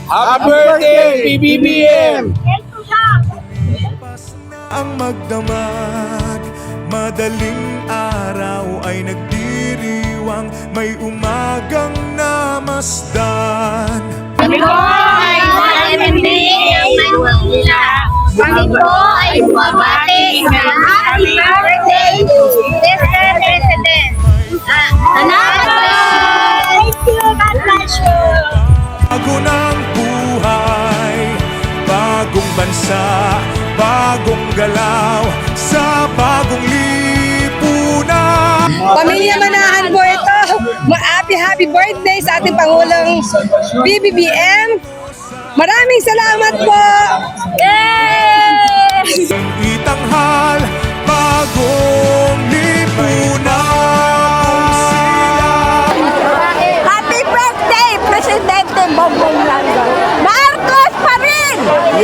Happy birthday, PBBM! Ang magdamag, madaling araw ay nagdiriwang, may umagang namasdan. Kami ko ay malindi ang Manila. Kami ko ay bumabati ng happy birthday to Mr. President. Thank you, God bless you. Bago ng buhay, bagong bansa, bagong galaw, sa bagong lipunan. Pamilya Manahan po ito. Happy birthday sa ating Pangulong PBBM. Maraming salamat po. Yay! Itanghal, bagong lipunan. Happy birthday, Presidente Bongbong Marcos. Marcos pa rin!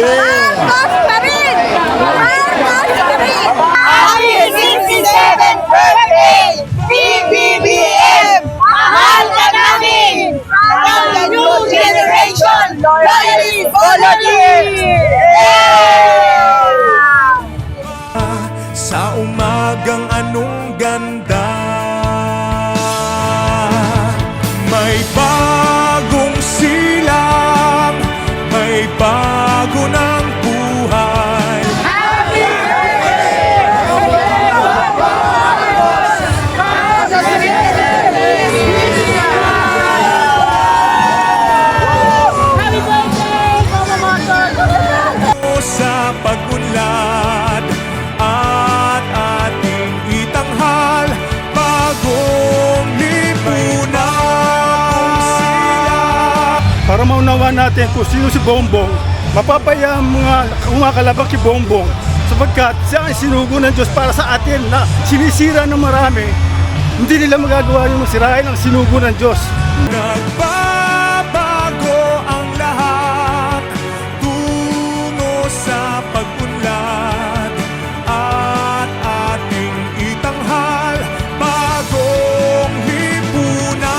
Marcos pa rin! Marcos pa rin! Happy 57th birthday, PBBM! Mahal ka namin! From the new generation, loyally volunteer! Sa umagang anong ganda, may bagong silang, may bago ng buhay. Sa pag-unlad at ating itanghal, bagong lipunan. Para maunawa natin kung sino si Bongbong, mapapaya ang mga kumakalabang si Bongbong sapagkat siya ang sinugo ng Diyos para sa atin na sinisira ng marami. Hindi nila magagawa yung masirain ang sinugo ng Diyos. Nagbabago ang lahat tungo sa pag-unlad at ating itanghal, bagong lipunan.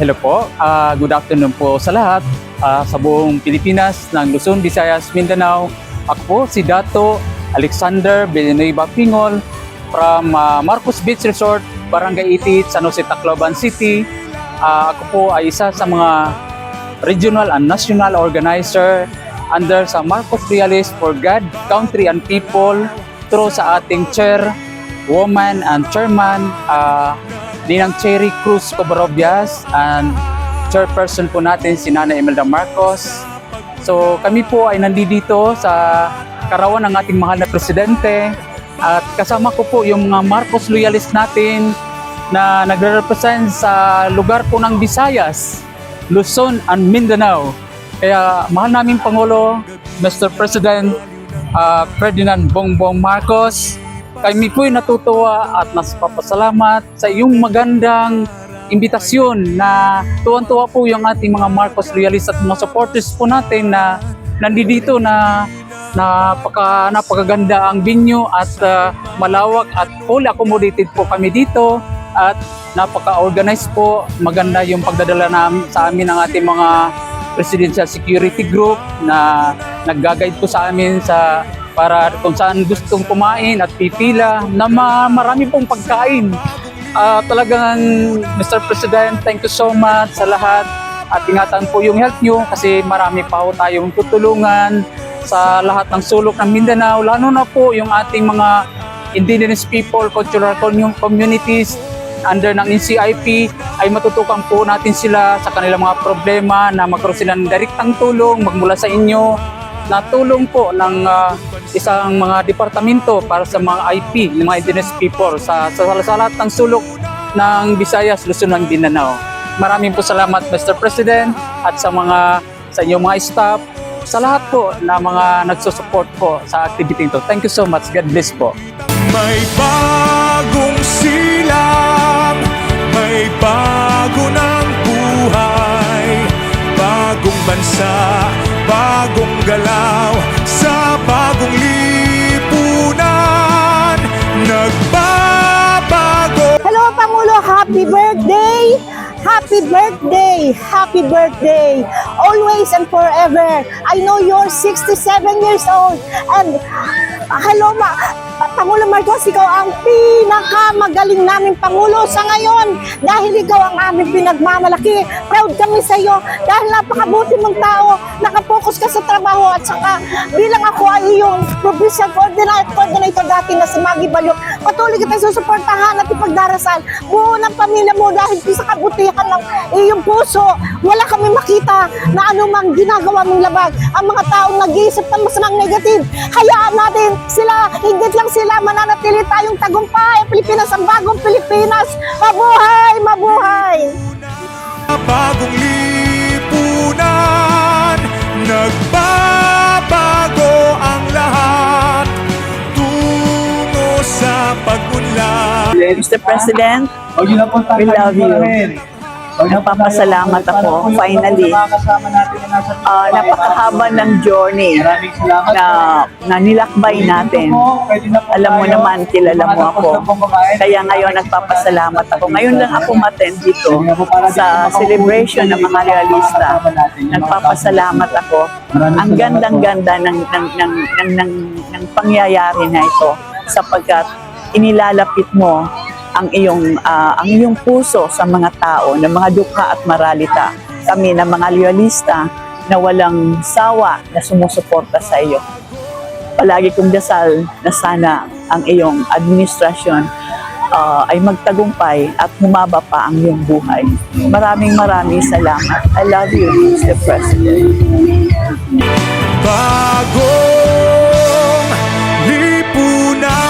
Hello po, good afternoon po sa lahat sa buong Pilipinas ng Luzon, Visayas, Mindanao. Ako po si Dato Alexander Villanueva Pingol from Marcos Beach Resort, Barangay Itit, San Jose, Tacloban City. Ako po ay isa sa mga regional and national organizer under sa Marcos Realist for God, Country and People through sa ating chair, woman and chairman, Ninang Cherry Cruz Covarrubias, and chairperson po natin si Nana Imelda Marcos. So kami po ay nandito sa karawan ng ating mahal na presidente at kasama ko po yung mga Marcos loyalist natin na nagre-represent sa lugar po ng Visayas, Luzon and Mindanao. Kaya mahal namin Pangulo, Mr. President Ferdinand Bongbong Marcos, kami po'y natutuwa at napapasalamat sa iyong magandang imbitasyon na tuwan-tuwa po yung ating mga Marcos loyalists at mga supporters po natin na nandito na napakaganda ang venue at malawak at fully accommodated po kami dito at napaka-organized po. Maganda yung pagdadala sa amin ng ating mga Presidential Security Group na nag-guide po sa amin para kung saan gustong kumain at pipila na marami pong pagkain. Talagang Mr. President, thank you so much sa lahat at ingatan po yung health nyo kasi marami pa po tayong tutulungan sa lahat ng sulok ng Mindanao, lalo na po yung ating mga indigenous people, cultural communities under ng NCIP ay matutukan po natin sila sa kanilang mga problema na magkaroon sila ng direktang tulong magmula sa inyo na tulong po ng isang mga departamento para sa mga IP, ng mga indigenous people sa lahat ng sulok ng Visayas, Luzon, and Mindanao. Maraming po salamat Mr. President at sa inyong mga staff, sa lahat po na mga nagsusupport po sa activity ito. Thank you so much. God bless po. May bagong silang, may bago ng buhay, bagong bansa, bagong galaw, sa bagong lipunan. Nagbabago happy birthday! Happy birthday! Happy birthday! Always and forever. I know you're 67 years old and hello Pangulo Marcos, ikaw ang pinakamagaling naming Pangulo sa ngayon dahil ikaw ang aming pinagmamalaki. Proud kami sa iyo dahil napakabuti mong tao, nakapokus ka sa trabaho at saka bilang ako ay iyong provincial coordinator dati na si Maggie Balyok. Patuloy kita susuportahan at ipagdarasal buo ng pamilya mo dahil sa kabutihan ng iyong puso. Wala kami makita na anumang ginagawa mong labag. Ang mga taong nag-iisip ng masamang negative, hayaan natin sila, higit lang sila, mananatili tayong tagumpay. Pilipinas ang bagong Pilipinas. Mabuhay! Mabuhay! Bagong lipunan, nagbabago ang lahat tungo sa pag-unlad. Mr. President, we love you. Nagpapasalamat ako, finally. Napakahaba ng journey na nilakbay natin. Alam mo naman, kilala mo ako. Kaya ngayon nagpapasalamat ako. Ngayon lang ako ma-attend dito sa celebration ng mga realista. Nagpapasalamat ako. Ang gandang-ganda ng pangyayari na ito sapagkat inilalapit mo ang iyong puso sa mga tao, ng mga dukha at maralita. Kami na mga loyalista na walang sawa na sumusuporta sa iyo. Palagi kong dasal na sana ang iyong administrasyon ay magtagumpay at humaba pa ang iyong buhay. Maraming salamat. I love you, Mr. President. Bagong lipunan.